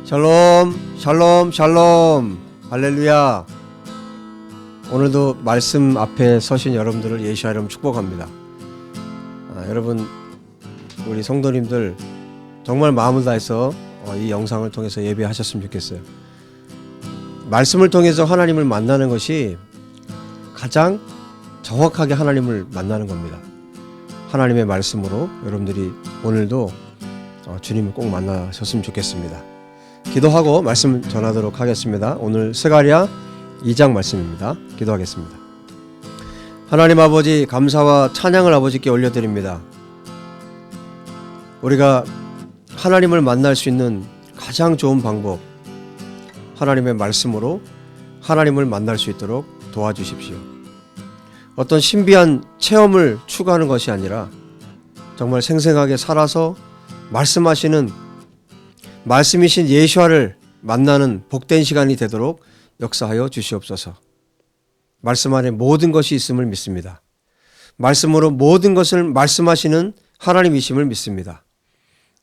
샬롬, 샬롬, 샬롬. 할렐루야. 오늘도 말씀 앞에 서신 여러분들을 예수와 이름 축복합니다. 여러분, 우리 성도님들 정말 마음을 다해서 이 영상을 통해서 예배하셨으면 좋겠어요. 말씀을 통해서 하나님을 만나는 것이 가장 정확하게 하나님을 만나는 겁니다. 하나님의 말씀으로 여러분들이 오늘도 주님을 꼭 만나셨으면 좋겠습니다. 기도하고 말씀 전하도록 하겠습니다. 오늘 스가랴 2장 말씀입니다. 기도하겠습니다. 하나님 아버지, 감사와 찬양을 아버지께 올려드립니다. 우리가 하나님을 만날 수 있는 가장 좋은 방법, 하나님의 말씀으로 하나님을 만날 수 있도록 도와주십시오. 어떤 신비한 체험을 추구하는 것이 아니라 정말 생생하게 살아서 말씀하시는 말씀이신 예수와를 만나는 복된 시간이 되도록 역사하여 주시옵소서. 말씀 안에 모든 것이 있음을 믿습니다. 말씀으로 모든 것을 말씀하시는 하나님이심을 믿습니다.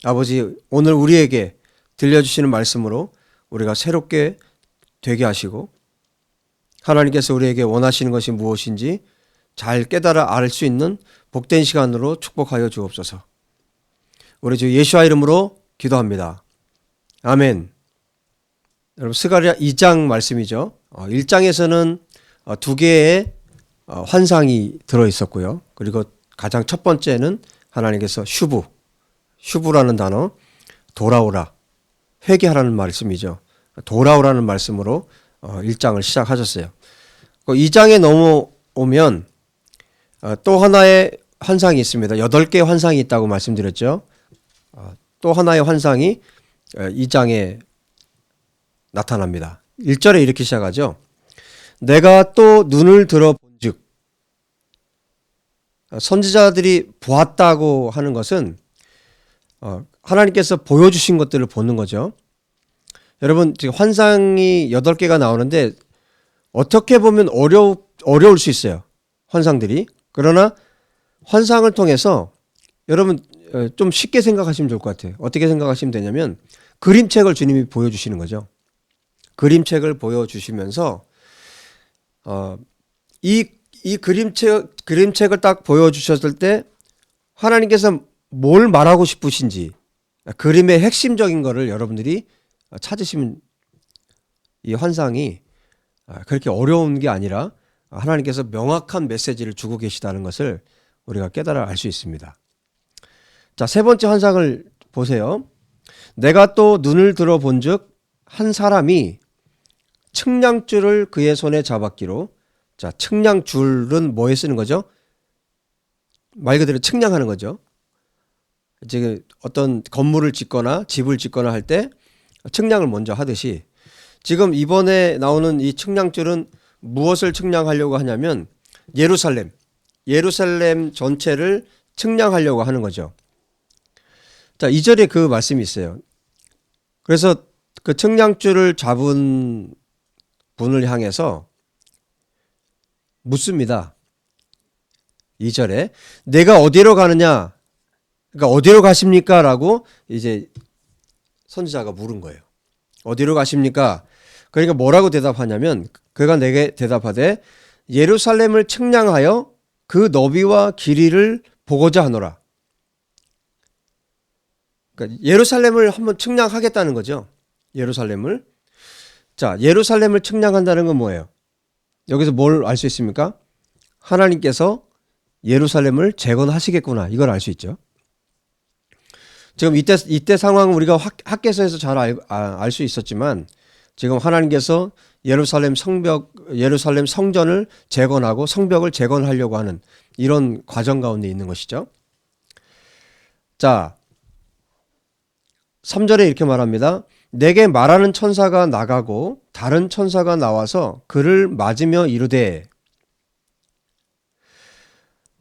아버지, 오늘 우리에게 들려주시는 말씀으로 우리가 새롭게 되게 하시고 하나님께서 우리에게 원하시는 것이 무엇인지 잘 깨달아 알 수 있는 복된 시간으로 축복하여 주옵소서. 우리 주 예수와 이름으로 기도합니다. 아멘. 여러분, 스가랴 2장 말씀이죠. 1장에서는 두 개의 환상이 들어있었고요. 그리고 가장 첫 번째는 하나님께서 슈브라는 단어, 돌아오라, 회개하라는 말씀이죠. 돌아오라는 말씀으로 1장을 시작하셨어요. 2장에 넘어오면 또 하나의 환상이 있습니다. 8개의 환상이 있다고 말씀드렸죠. 또 하나의 환상이 2장에 나타납니다. 1절에 이렇게 시작하죠. 내가 또 눈을 들어 본즉. 선지자들이 보았다고 하는 것은 하나님께서 보여주신 것들을 보는 거죠. 여러분, 지금 환상이 8개가 나오는데 어떻게 보면 어려울 수 있어요. 환상들이. 그러나 환상을 통해서 여러분 좀 쉽게 생각하시면 좋을 것 같아요. 어떻게 생각하시면 되냐면 그림책을 주님이 보여주시는 거죠. 그림책을 보여주시면서 이 그림책을 딱 보여주셨을 때 하나님께서 뭘 말하고 싶으신지 그림의 핵심적인 거를 여러분들이 찾으시면 이 환상이 그렇게 어려운 게 아니라 하나님께서 명확한 메시지를 주고 계시다는 것을 우리가 깨달아 알 수 있습니다. 자, 세 번째 환상을 보세요. 내가 또 눈을 들어 본즉 한 사람이 측량줄을 그의 손에 잡았기로. 자, 측량줄은 뭐에 쓰는 거죠? 말 그대로 측량하는 거죠. 지금 어떤 건물을 짓거나 집을 짓거나 할 때 측량을 먼저 하듯이 지금 이번에 나오는 이 측량줄은 무엇을 측량하려고 하냐면 예루살렘 전체를 측량하려고 하는 거죠. 자, 2절에 그 말씀이 있어요. 그래서 그 측량줄을 잡은 분을 향해서 묻습니다. 2절에 내가 어디로 가느냐? 그러니까 어디로 가십니까? 라고 이제 선지자가 물은 거예요. 어디로 가십니까? 그러니까 뭐라고 대답하냐면 그가 내게 대답하되 예루살렘을 측량하여 그 너비와 길이를 보고자 하노라. 그러니까 예루살렘을 한번 측량하겠다는 거죠. 예루살렘을. 자, 예루살렘을 측량한다는 건 뭐예요? 여기서 뭘 알 수 있습니까? 하나님께서 예루살렘을 재건하시겠구나. 이걸 알 수 있죠. 지금 이때 상황은 우리가 학개서에서 잘 알 수 있었지만 지금 하나님께서 예루살렘 성전을 재건하고 성벽을 재건하려고 하는 이런 과정 가운데 있는 것이죠. 자, 3절에 이렇게 말합니다. 내게 말하는 천사가 나가고 다른 천사가 나와서 그를 맞으며 이르되.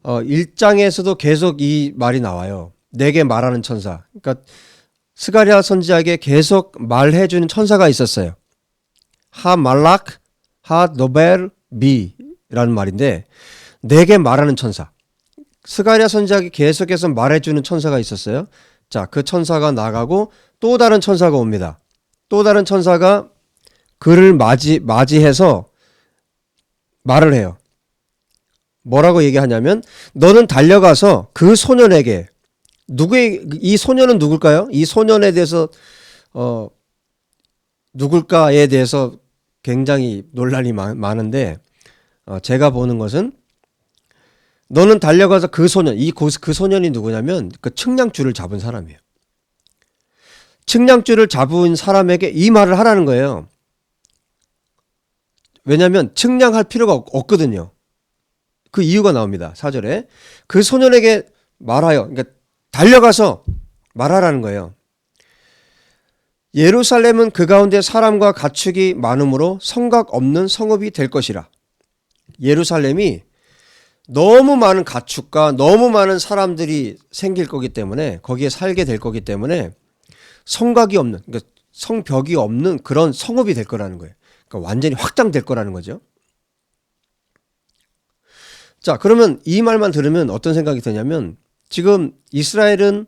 1장에서도 계속 이 말이 나와요. 내게 말하는 천사. 그러니까 스가랴 선지자에게 계속 말해주는 천사가 있었어요. 하말락 하노벨 비라는 말인데 내게 말하는 천사. 스가랴 선지자에게 계속해서 말해주는 천사가 있었어요. 자, 그 천사가 나가고 또 다른 천사가 옵니다. 또 다른 천사가 그를 맞이해서 말을 해요. 뭐라고 얘기하냐면 너는 달려가서 그 소년에게 이 소년은 누굴까요? 이 소년에 대해서 누굴까에 대해서 굉장히 논란이 많은데 제가 보는 것은 너는 달려가서 그 소년, 그 소년이 누구냐면 그 측량줄을 잡은 사람이에요. 측량줄을 잡은 사람에게 이 말을 하라는 거예요. 왜냐하면 측량할 필요가 없거든요. 그 이유가 나옵니다. 4절에 그 소년에게 말하여, 그러니까 달려가서 말하라는 거예요. 예루살렘은 그 가운데 사람과 가축이 많으므로 성각 없는 성읍이 될 것이라. 예루살렘이 너무 많은 가축과 너무 많은 사람들이 생길 거기 때문에 거기에 살게 될 거기 때문에 성각이 없는, 그러니까 성벽이 없는 그런 성읍이 될 거라는 거예요. 그러니까 완전히 확장될 거라는 거죠. 자, 그러면 이 말만 들으면 어떤 생각이 드냐면 지금 이스라엘은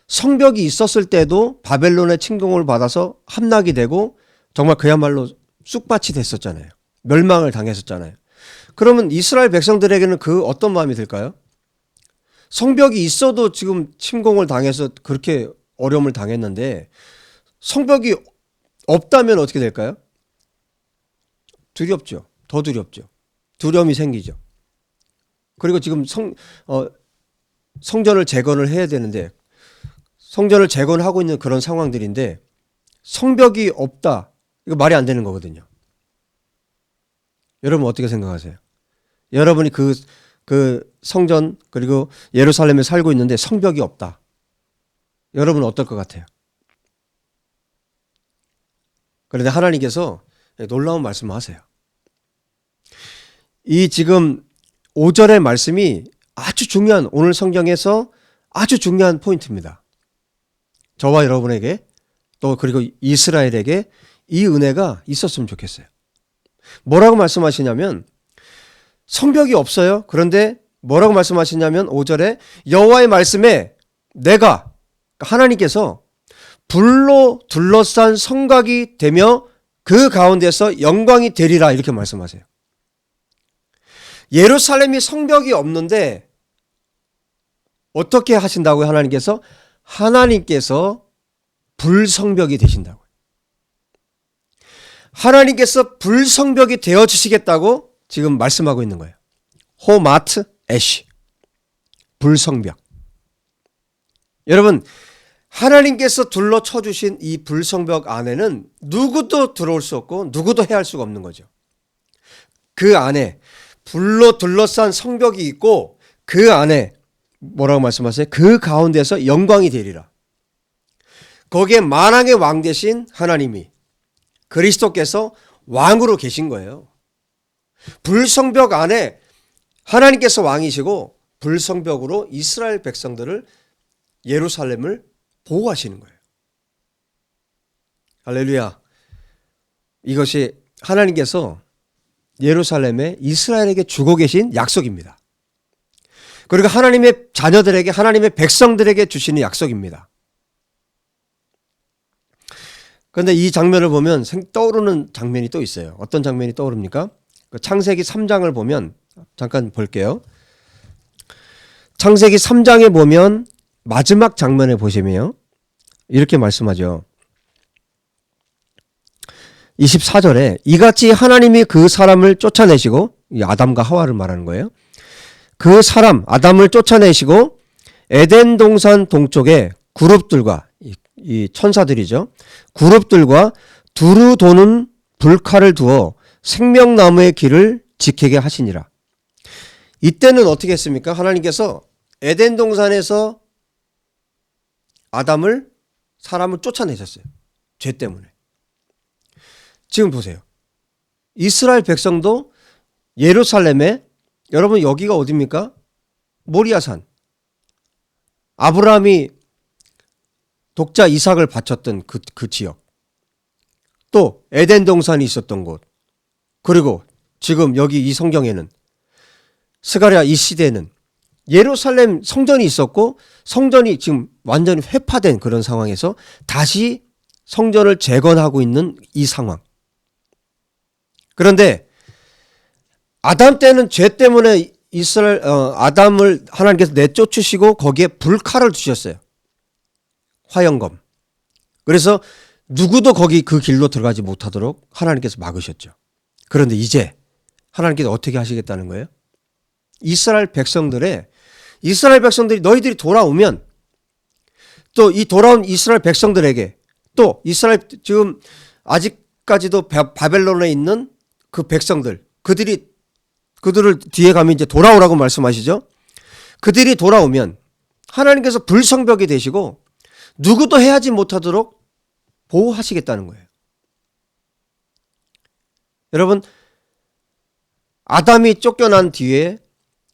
성벽이 있었을 때도 바벨론의 침공을 받아서 함락이 되고 정말 그야말로 쑥밭이 됐었잖아요. 멸망을 당했었잖아요. 그러면 이스라엘 백성들에게는 그 어떤 마음이 들까요? 성벽이 있어도 지금 침공을 당해서 그렇게 어려움을 당했는데 성벽이 없다면 어떻게 될까요? 두렵죠. 더 두렵죠. 두려움이 생기죠. 그리고 지금 성전을 재건을 해야 되는데 성전을 재건하고 있는 그런 상황들인데 성벽이 없다. 이거 말이 안 되는 거거든요. 여러분 어떻게 생각하세요? 여러분이 그 성전 그리고 예루살렘에 살고 있는데 성벽이 없다. 여러분은 어떨 것 같아요? 그런데 하나님께서 놀라운 말씀을 하세요. 이 지금 5절의 말씀이 아주 중요한 오늘 성경에서 아주 중요한 포인트입니다. 저와 여러분에게 또 그리고 이스라엘에게 이 은혜가 있었으면 좋겠어요. 뭐라고 말씀하시냐면 성벽이 없어요. 그런데 뭐라고 말씀하시냐면 5절에 여호와의 말씀에 내가 하나님께서 불로 둘러싼 성곽이 되며 그 가운데서 영광이 되리라 이렇게 말씀하세요. 예루살렘이 성벽이 없는데 어떻게 하신다고요? 하나님께서 불성벽이 되신다고요. 하나님께서 불성벽이 되어주시겠다고 지금 말씀하고 있는 거예요. 호마트 애쉬 불성벽. 여러분 하나님께서 둘러쳐 주신 이 불성벽 안에는 누구도 들어올 수 없고 누구도 해할 수가 없는 거죠. 그 안에 불로 둘러싼 성벽이 있고 그 안에 뭐라고 말씀하세요? 그 가운데서 영광이 되리라. 거기에 만왕의 왕 되신 하나님이 그리스도께서 왕으로 계신 거예요. 불성벽 안에 하나님께서 왕이시고 불성벽으로 이스라엘 백성들을 예루살렘을 보호하시는 거예요. 할렐루야. 이것이 하나님께서 예루살렘에 이스라엘에게 주고 계신 약속입니다. 그리고 하나님의 자녀들에게 하나님의 백성들에게 주시는 약속입니다. 그런데 이 장면을 보면 떠오르는 장면이 또 있어요. 어떤 장면이 떠오릅니까? 창세기 3장을 보면 잠깐 볼게요. 창세기 3장에 보면 마지막 장면에 보시면 이렇게 말씀하죠. 24절에 이같이 하나님이 그 사람을 쫓아내시고 아담과 하와를 말하는 거예요. 그 사람 아담을 쫓아내시고 에덴 동산 동쪽에 그룹들과 이 천사들이죠. 그룹들과 두루 도는 불칼을 두어 생명나무의 길을 지키게 하시니라. 이때는 어떻게 했습니까? 하나님께서 에덴 동산에서 사람을 쫓아내셨어요. 죄 때문에. 지금 보세요. 이스라엘 백성도 예루살렘에 여러분 여기가 어디입니까? 모리아산. 아브라함이 독자 이삭을 바쳤던 그 지역. 또 에덴 동산이 있었던 곳. 그리고 지금 여기 이 성경에는 스가랴 이 시대에는 예루살렘 성전이 있었고 성전이 지금 완전히 회파된 그런 상황에서 다시 성전을 재건하고 있는 이 상황. 그런데 아담 때는 죄 때문에 아담을 하나님께서 내쫓으시고 거기에 불칼을 두셨어요. 화영검. 그래서 누구도 거기 그 길로 들어가지 못하도록 하나님께서 막으셨죠. 그런데 이제 하나님께서 어떻게 하시겠다는 거예요? 이스라엘 백성들이 너희들이 돌아오면 또 이 돌아온 이스라엘 백성들에게 또 이스라엘 지금 아직까지도 바벨론에 있는 그 백성들 그들을 뒤에 가면 이제 돌아오라고 말씀하시죠. 그들이 돌아오면 하나님께서 불성벽이 되시고 누구도 해하지 못하도록 보호하시겠다는 거예요. 여러분, 아담이 쫓겨난 뒤에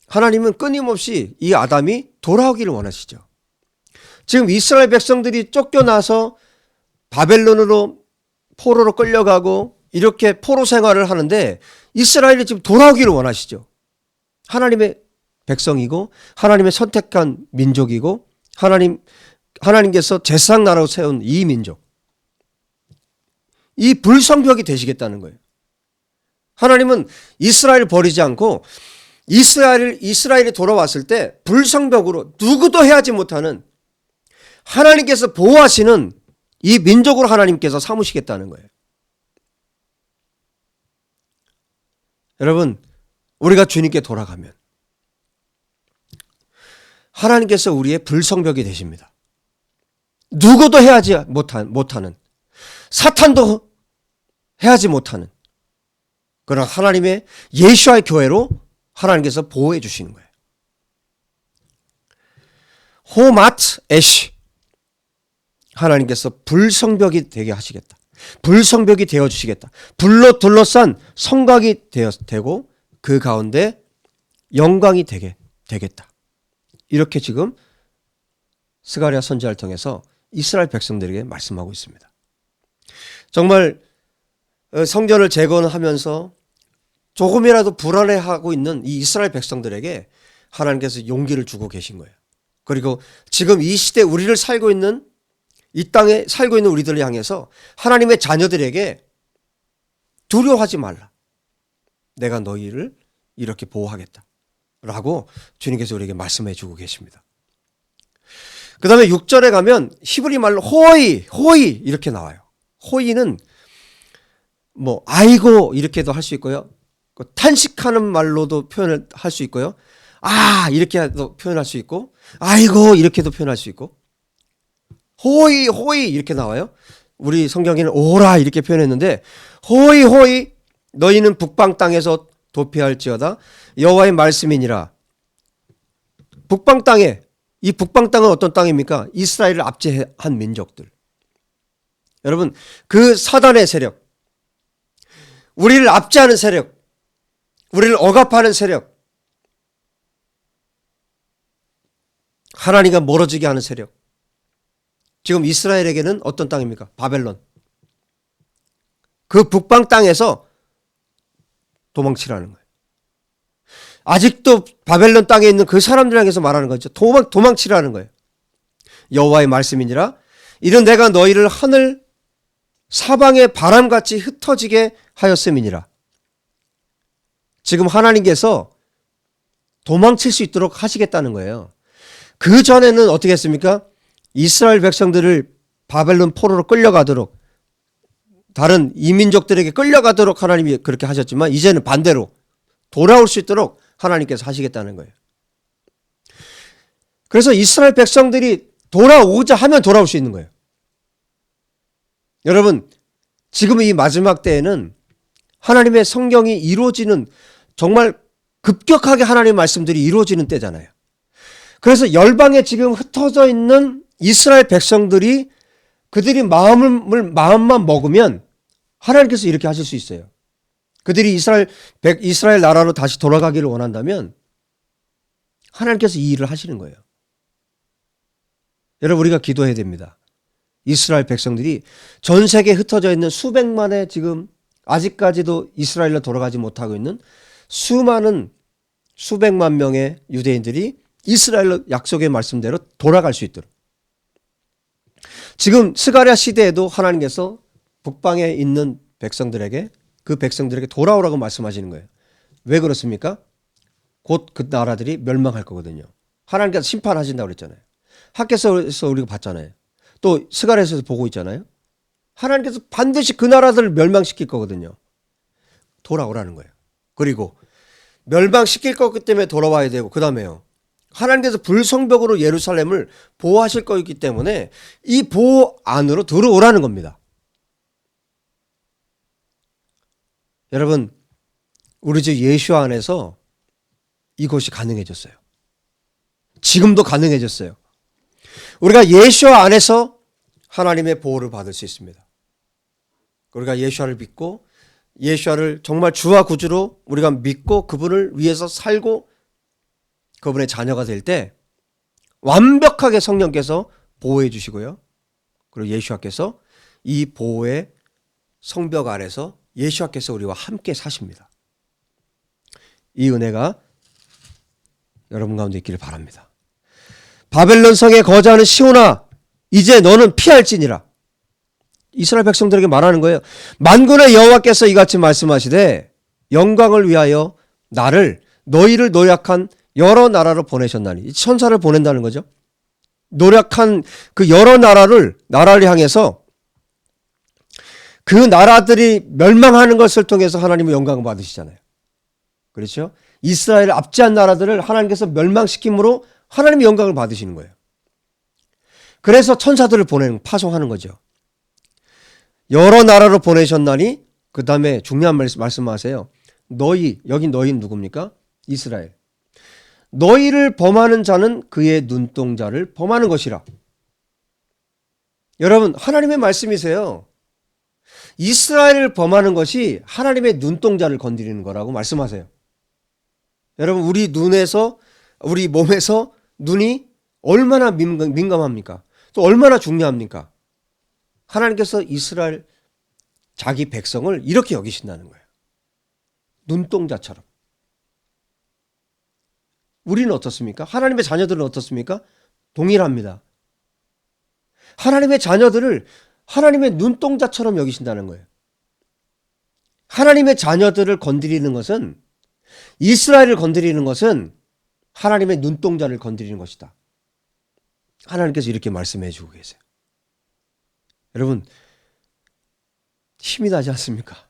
하나님은 끊임없이 이 아담이 돌아오기를 원하시죠. 지금 이스라엘 백성들이 쫓겨나서 바벨론으로 포로로 끌려가고 이렇게 포로 생활을 하는데 이스라엘이 지금 돌아오기를 원하시죠. 하나님의 백성이고 하나님의 선택한 민족이고 하나님께서 제사장 나라로 세운 이 민족. 이 불성벽이 되시겠다는 거예요. 하나님은 이스라엘을 버리지 않고 이스라엘이 돌아왔을 때 불성벽으로 누구도 해하지 못하는 하나님께서 보호하시는 이 민족으로 하나님께서 삼으시겠다는 거예요. 여러분, 우리가 주님께 돌아가면 하나님께서 우리의 불성벽이 되십니다. 누구도 해하지 못하는, 사탄도 해하지 못하는 그런 하나님의 예수와의 교회로 하나님께서 보호해 주시는 거예요. 호마트 에시, 하나님께서 불성벽이 되게 하시겠다. 불성벽이 되어주시겠다. 불로 둘러싼 성곽이 되고 그 가운데 영광이 되겠다. 이렇게 지금 스가랴 선지자를 통해서 이스라엘 백성들에게 말씀하고 있습니다. 정말 성전을 재건하면서 조금이라도 불안해하고 있는 이 이스라엘 백성들에게 하나님께서 용기를 주고 계신 거예요. 그리고 지금 이 시대 우리를 살고 있는 이 땅에 살고 있는 우리들을 향해서 하나님의 자녀들에게 두려워하지 말라. 내가 너희를 이렇게 보호하겠다. 라고 주님께서 우리에게 말씀해 주고 계십니다. 그 다음에 6절에 가면 히브리 말로 호이 이렇게 나와요. 호이는 뭐 아이고 이렇게도 할 수 있고요. 탄식하는 말로도 표현을 할 수 있고요. 아 이렇게도 표현할 수 있고 아이고 이렇게도 표현할 수 있고 호이 이렇게 나와요. 우리 성경에는 오라 이렇게 표현했는데 호이 너희는 북방 땅에서 도피할지어다 여호와의 말씀이니라. 북방 땅에 이 북방 땅은 어떤 땅입니까? 이스라엘을 압제한 민족들. 여러분 그 사단의 세력, 우리를 압제하는 세력, 우리를 억압하는 세력, 하나님과 멀어지게 하는 세력. 지금 이스라엘에게는 어떤 땅입니까? 바벨론. 그 북방 땅에서 도망치라는 거예요. 아직도 바벨론 땅에 있는 그 사람들 향해서 말하는 거죠. 도망치라는 거예요. 여호와의 말씀이니라. 이는 내가 너희를 하늘 사방의 바람같이 흩어지게 하였음이니라. 지금 하나님께서 도망칠 수 있도록 하시겠다는 거예요. 그 전에는 어떻게 했습니까? 이스라엘 백성들을 바벨론 포로로 끌려가도록 다른 이민족들에게 끌려가도록 하나님이 그렇게 하셨지만 이제는 반대로 돌아올 수 있도록 하나님께서 하시겠다는 거예요. 그래서 이스라엘 백성들이 돌아오자 하면 돌아올 수 있는 거예요. 여러분 지금 이 마지막 때에는 하나님의 성경이 이루어지는 정말 급격하게 하나님의 말씀들이 이루어지는 때잖아요. 그래서 열방에 지금 흩어져 있는 이스라엘 백성들이 그들이 마음만 먹으면 하나님께서 이렇게 하실 수 있어요. 그들이 이스라엘 나라로 다시 돌아가기를 원한다면 하나님께서 이 일을 하시는 거예요. 여러분 우리가 기도해야 됩니다. 이스라엘 백성들이 전 세계에 흩어져 있는 수백만의 지금 아직까지도 이스라엘로 돌아가지 못하고 있는 수백만 명의 유대인들이 이스라엘로 약속의 말씀대로 돌아갈 수 있도록 지금 스가랴 시대에도 하나님께서 북방에 있는 백성들에게 그 백성들에게 돌아오라고 말씀하시는 거예요. 왜 그렇습니까? 곧 그 나라들이 멸망할 거거든요. 하나님께서 심판하신다고 그랬잖아요. 학교에서 우리가 봤잖아요. 또 스가랴에서 보고 있잖아요. 하나님께서 반드시 그 나라들을 멸망시킬 거거든요. 돌아오라는 거예요. 그리고 멸망시킬 거기 때문에 돌아와야 되고, 그 다음에요, 하나님께서 불성벽으로 예루살렘을 보호하실 거기 때문에 이 보호 안으로 들어오라는 겁니다. 여러분, 우리 주 예수 안에서 이것이 가능해졌어요. 지금도 가능해졌어요. 우리가 예수 안에서 하나님의 보호를 받을 수 있습니다. 우리가 예수를 믿고 예수를 정말 주와 구주로 우리가 믿고 그분을 위해서 살고 그분의 자녀가 될 때 완벽하게 성령께서 보호해 주시고요. 그리고 예수께서 이 보호의 성벽 아래서 예수께서 우리와 함께 사십니다. 이 은혜가 여러분 가운데 있기를 바랍니다. 바벨론 성에 거주하는 시온아, 이제 너는 피할지니라. 이스라엘 백성들에게 말하는 거예요. 만군의 여호와께서 이같이 말씀하시되 영광을 위하여 너희를 노력한 여러 나라로 보내셨나니. 천사를 보낸다는 거죠. 노력한 그 여러 나라를 향해서 그 나라들이 멸망하는 것을 통해서 하나님의 영광을 받으시잖아요. 그렇죠? 이스라엘을 압제한 나라들을 하나님께서 멸망시킴으로 하나님의 영광을 받으시는 거예요. 그래서 천사들을 파송하는 거죠. 여러 나라로 보내셨나니, 그 다음에 중요한 말씀하세요. 여기 너희는 누굽니까? 이스라엘. 너희를 범하는 자는 그의 눈동자를 범하는 것이라. 여러분, 하나님의 말씀이세요. 이스라엘을 범하는 것이 하나님의 눈동자를 건드리는 거라고 말씀하세요. 여러분, 우리 몸에서 눈이 얼마나 민감합니까? 또 얼마나 중요합니까? 하나님께서 이스라엘 자기 백성을 이렇게 여기신다는 거예요. 눈동자처럼. 우리는 어떻습니까? 하나님의 자녀들은 어떻습니까? 동일합니다. 하나님의 자녀들을 하나님의 눈동자처럼 여기신다는 거예요. 하나님의 자녀들을 건드리는 것은, 이스라엘을 건드리는 것은 하나님의 눈동자를 건드리는 것이다. 하나님께서 이렇게 말씀해 주고 계세요. 여러분, 힘이 나지 않습니까?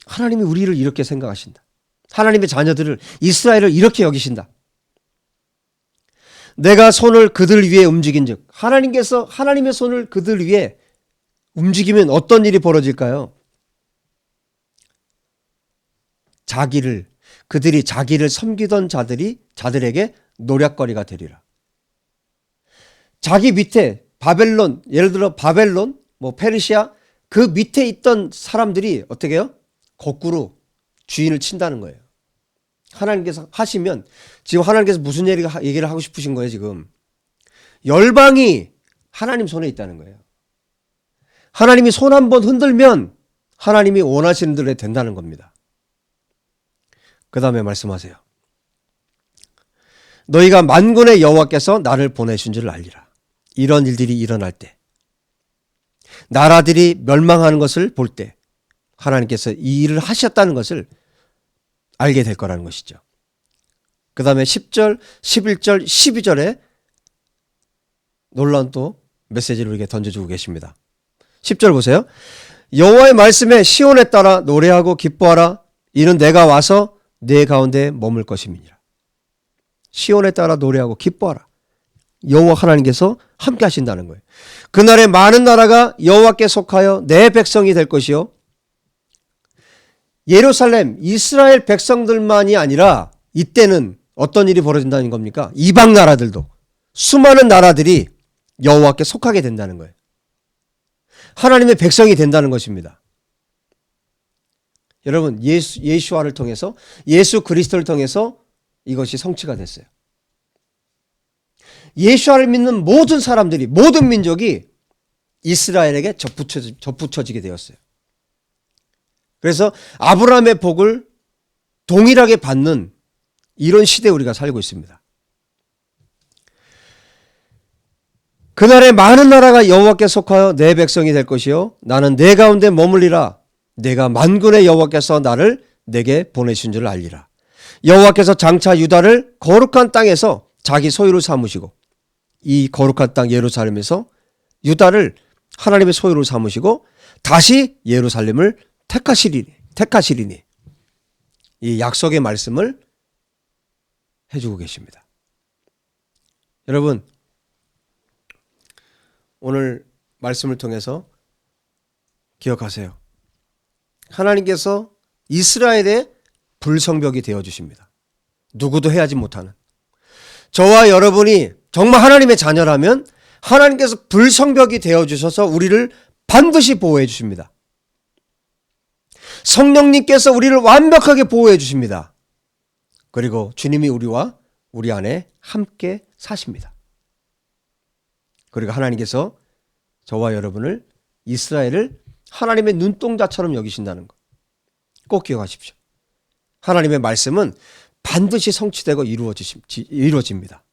하나님이 우리를 이렇게 생각하신다. 하나님의 자녀들을, 이스라엘을 이렇게 여기신다. 내가 손을 그들 위에 움직인즉, 하나님께서 하나님의 손을 그들 위에 움직이면 어떤 일이 벌어질까요? 그들이 자기를 섬기던 자들에게 노략거리가 되리라. 자기 밑에 바벨론, 예를 들어 바벨론, 페르시아, 그 밑에 있던 사람들이 어떻게 해요? 거꾸로 주인을 친다는 거예요. 하나님께서 하시면, 지금 하나님께서 무슨 얘기를 하고 싶으신 거예요, 지금? 열방이 하나님 손에 있다는 거예요. 하나님이 손 한번 흔들면 하나님이 원하시는 대로 된다는 겁니다. 그 다음에 말씀하세요. 너희가 만군의 여호와께서 나를 보내신 줄 알리라. 이런 일들이 일어날 때, 나라들이 멸망하는 것을 볼 때 하나님께서 이 일을 하셨다는 것을 알게 될 거라는 것이죠. 그 다음에 10절, 11절, 12절에 놀라운 또 메시지를 우리에게 던져주고 계십니다. 10절 보세요. 여호와의 말씀에 시온에 따라 노래하고 기뻐하라. 이는 내가 와서 내 가운데 머물 것임이니라. 시온에 따라 노래하고 기뻐하라. 여호와 하나님께서 함께 하신다는 거예요. 그날에 많은 나라가 여호와께 속하여 내 백성이 될 것이요. 예루살렘, 이스라엘 백성들만이 아니라 이때는 어떤 일이 벌어진다는 겁니까? 이방 나라들도, 수많은 나라들이 여호와께 속하게 된다는 거예요. 하나님의 백성이 된다는 것입니다. 여러분, 예수와를 통해서, 예수 그리스도를 통해서 이것이 성취가 됐어요. 예수와를 믿는 모든 사람들이, 모든 민족이 이스라엘에게 접붙여지게 되었어요. 그래서 아브라함의 복을 동일하게 받는 이런 시대에 우리가 살고 있습니다. 그날에 많은 나라가 여호와께 속하여 내 백성이 될 것이요 나는 내 가운데 머물리라. 내가 만군의 여호와께서 나를 내게 보내신 줄 알리라. 여호와께서 장차 유다를 거룩한 땅에서 자기 소유로 삼으시고 이 거룩한 땅 예루살렘에서 유다를 하나님의 소유로 삼으시고 다시 예루살렘을 택하시리니 이 약속의 말씀을 해주고 계십니다. 여러분, 오늘 말씀을 통해서 기억하세요. 하나님께서 이스라엘의 불성벽이 되어주십니다. 누구도 해하지 못하는. 저와 여러분이 정말 하나님의 자녀라면 하나님께서 불성벽이 되어주셔서 우리를 반드시 보호해 주십니다. 성령님께서 우리를 완벽하게 보호해 주십니다. 그리고 주님이 우리와 우리 안에 함께 사십니다. 그리고 하나님께서 저와 여러분을 이스라엘을 하나님의 눈동자처럼 여기신다는 것 꼭 기억하십시오. 하나님의 말씀은 반드시 성취되고 이루어집니다.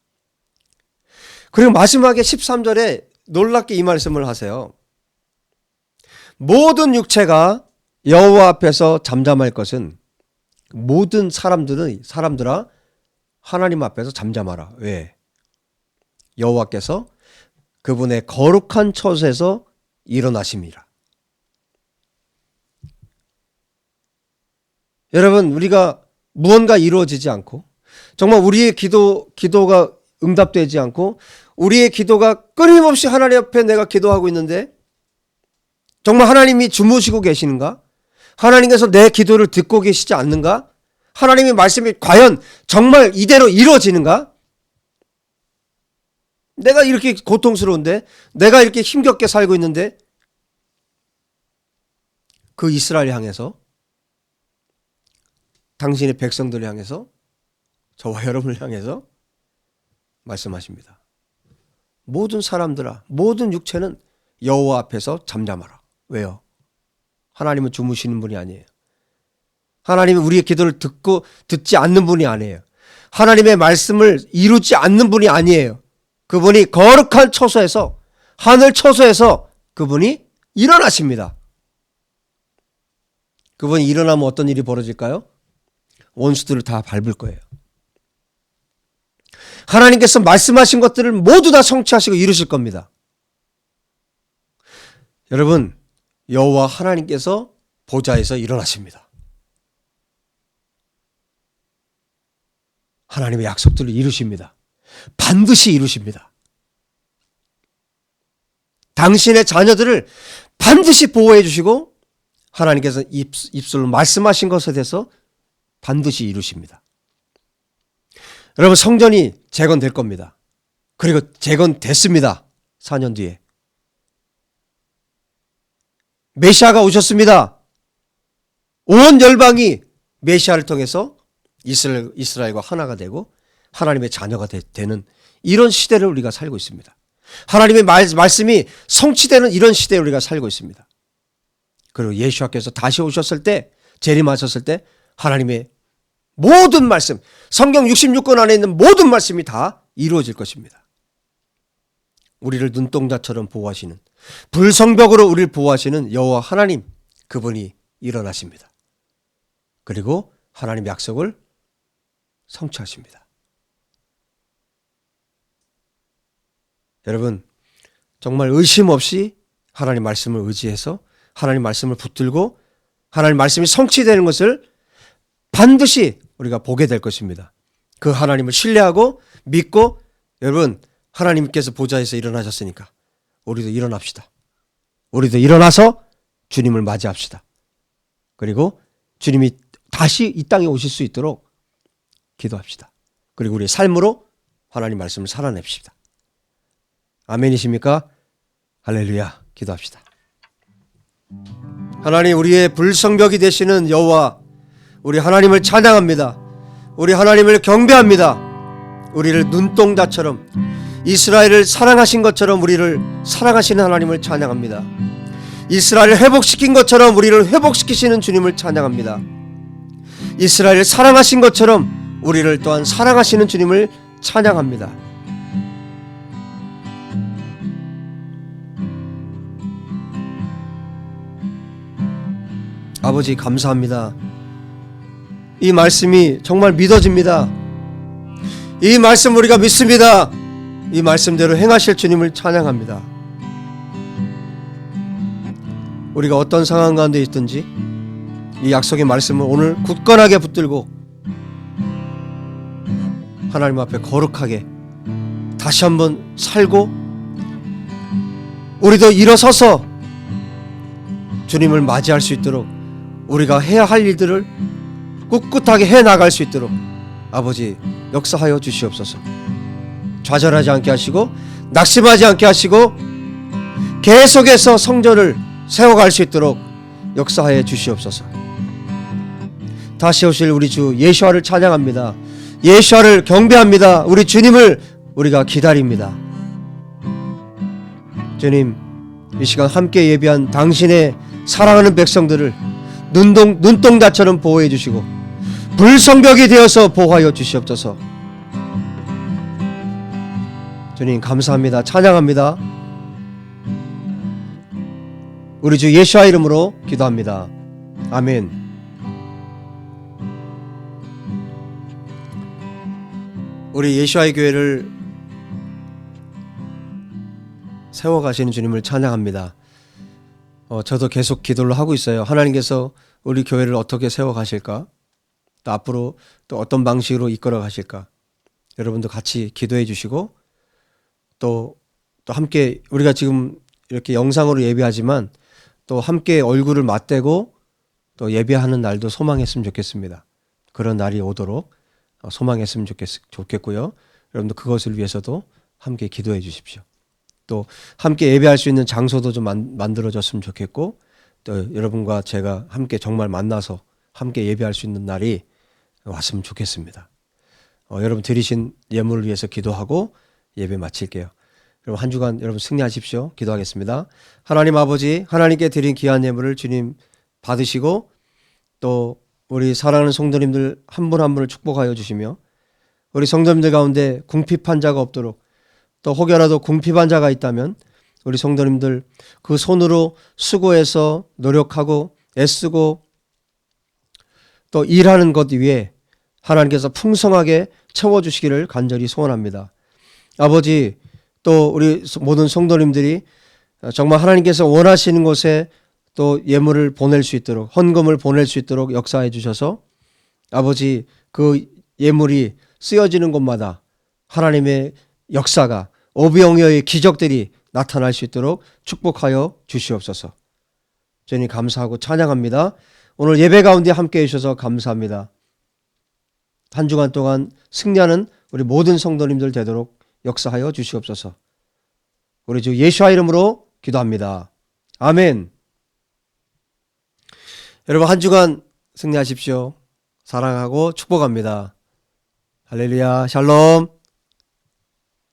그리고 마지막에 13절에 놀랍게 이 말씀을 하세요. 모든 육체가 여호와 앞에서 잠잠할 것은 모든 사람들아 하나님 앞에서 잠잠하라. 왜? 여호와께서 그분의 거룩한 처소에서 일어나심이라. 여러분, 우리가 무언가 이루어지지 않고 정말 우리의 기도가 응답되지 않고 우리의 기도가 끊임없이 하나님 앞에 내가 기도하고 있는데 정말 하나님이 주무시고 계시는가? 하나님께서 내 기도를 듣고 계시지 않는가? 하나님의 말씀이 과연 정말 이대로 이루어지는가? 내가 이렇게 고통스러운데, 내가 이렇게 힘겹게 살고 있는데 그 이스라엘 향해서, 당신의 백성들을 향해서, 저와 여러분을 향해서 말씀하십니다. 모든 사람들아, 모든 육체는 여호와 앞에서 잠잠하라. 왜요? 하나님은 주무시는 분이 아니에요. 하나님은 우리의 기도를 듣지 않는 분이 아니에요. 하나님의 말씀을 이루지 않는 분이 아니에요. 그분이 거룩한 처소에서, 하늘 처소에서 그분이 일어나십니다. 그분이 일어나면 어떤 일이 벌어질까요? 원수들을 다 밟을 거예요. 하나님께서 말씀하신 것들을 모두 다 성취하시고 이루실 겁니다. 여러분, 여호와 하나님께서 보좌에서 일어나십니다. 하나님의 약속들을 이루십니다. 반드시 이루십니다. 당신의 자녀들을 반드시 보호해 주시고 하나님께서 입술로 말씀하신 것에 대해서 반드시 이루십니다. 여러분, 성전이 재건될 겁니다. 그리고 재건됐습니다. 4년 뒤에. 메시아가 오셨습니다. 온 열방이 메시아를 통해서 이스라엘과 하나가 되고 하나님의 자녀가 되는 이런 시대를 우리가 살고 있습니다. 하나님의 말씀이 성취되는 이런 시대에 우리가 살고 있습니다. 그리고 예수께서 다시 오셨을 때, 재림하셨을 때 하나님의 모든 말씀, 성경 66권 안에 있는 모든 말씀이 다 이루어질 것입니다. 우리를 눈동자처럼 보호하시는, 불성벽으로 우리를 보호하시는 여호와 하나님, 그분이 일어나십니다. 그리고 하나님 약속을 성취하십니다. 여러분, 정말 의심 없이 하나님 말씀을 의지해서 하나님 말씀을 붙들고 하나님 말씀이 성취되는 것을 반드시 우리가 보게 될 것입니다. 그 하나님을 신뢰하고 믿고, 여러분, 하나님께서 보좌에서 일어나셨으니까 우리도 일어납시다. 우리도 일어나서 주님을 맞이합시다. 그리고 주님이 다시 이 땅에 오실 수 있도록 기도합시다. 그리고 우리의 삶으로 하나님 말씀을 살아냅시다. 아멘이십니까? 할렐루야. 기도합시다. 하나님, 우리의 불성벽이 되시는 여호와, 우리 하나님을 찬양합니다. 우리 하나님을 경배합니다. 우리를 눈동자처럼, 이스라엘을 사랑하신 것처럼 우리를 사랑하시는 하나님을 찬양합니다. 이스라엘을 회복시킨 것처럼 우리를 회복시키시는 주님을 찬양합니다. 이스라엘을 사랑하신 것처럼 우리를 또한 사랑하시는 주님을 찬양합니다. 아버지 감사합니다. 이 말씀이 정말 믿어집니다. 이 말씀 우리가 믿습니다. 이 말씀대로 행하실 주님을 찬양합니다. 우리가 어떤 상황 가운데 있든지 이 약속의 말씀을 오늘 굳건하게 붙들고 하나님 앞에 거룩하게 다시 한번 살고 우리도 일어서서 주님을 맞이할 수 있도록 우리가 해야 할 일들을 꿋꿋하게 해나갈 수 있도록 아버지 역사하여 주시옵소서. 좌절하지 않게 하시고 낙심하지 않게 하시고 계속해서 성전을 세워갈 수 있도록 역사하여 주시옵소서. 다시 오실 우리 주 예수와를 찬양합니다. 예수와를 경배합니다. 우리 주님을 우리가 기다립니다. 주님, 이 시간 함께 예배한 당신의 사랑하는 백성들을 눈동자처럼 보호해 주시고 불성벽이 되어서 보호하여 주시옵소서. 주님 감사합니다. 찬양합니다. 우리 주 예수와 이름으로 기도합니다. 아멘. 우리 예수와의 교회를 세워가시는 주님을 찬양합니다. 저도 계속 기도를 하고 있어요. 하나님께서 우리 교회를 어떻게 세워가실까? 또 앞으로 또 어떤 방식으로 이끌어 가실까? 여러분도 같이 기도해 주시고 또 함께 우리가 지금 이렇게 영상으로 예배하지만 또 함께 얼굴을 맞대고 또 예배하는 날도 소망했으면 좋겠습니다. 그런 날이 오도록 소망했으면 좋겠고요. 여러분도 그것을 위해서도 함께 기도해 주십시오. 또 함께 예배할 수 있는 장소도 좀 만들어졌으면 좋겠고 또 여러분과 제가 함께 정말 만나서 함께 예배할 수 있는 날이 왔으면 좋겠습니다. 여러분 드리신 예물을 위해서 기도하고 예배 마칠게요. 여러분 한 주간 여러분 승리하십시오. 기도하겠습니다. 하나님 아버지, 하나님께 드린 귀한 예물을 주님 받으시고 또 우리 사랑하는 성도님들 한 분 한 분을 축복하여 주시며 우리 성도님들 가운데 궁핍한 자가 없도록 또 혹여라도 궁핍한 자가 있다면 우리 성도님들 그 손으로 수고해서 노력하고 애쓰고 또 일하는 것 위에 하나님께서 풍성하게 채워주시기를 간절히 소원합니다. 아버지, 또 우리 모든 성도님들이 정말 하나님께서 원하시는 곳에 또 예물을 보낼 수 있도록 헌금을 보낼 수 있도록 역사해 주셔서 아버지 그 예물이 쓰여지는 곳마다 하나님의 역사가 오병이어의 기적들이 나타날 수 있도록 축복하여 주시옵소서. 주님 감사하고 찬양합니다. 오늘 예배 가운데 함께해 주셔서 감사합니다. 한 주간 동안 승리하는 우리 모든 성도님들 되도록 역사하여 주시옵소서. 우리 주 예수와 이름으로 기도합니다. 아멘. 여러분 한 주간 승리하십시오. 사랑하고 축복합니다. 할렐루야. 샬롬.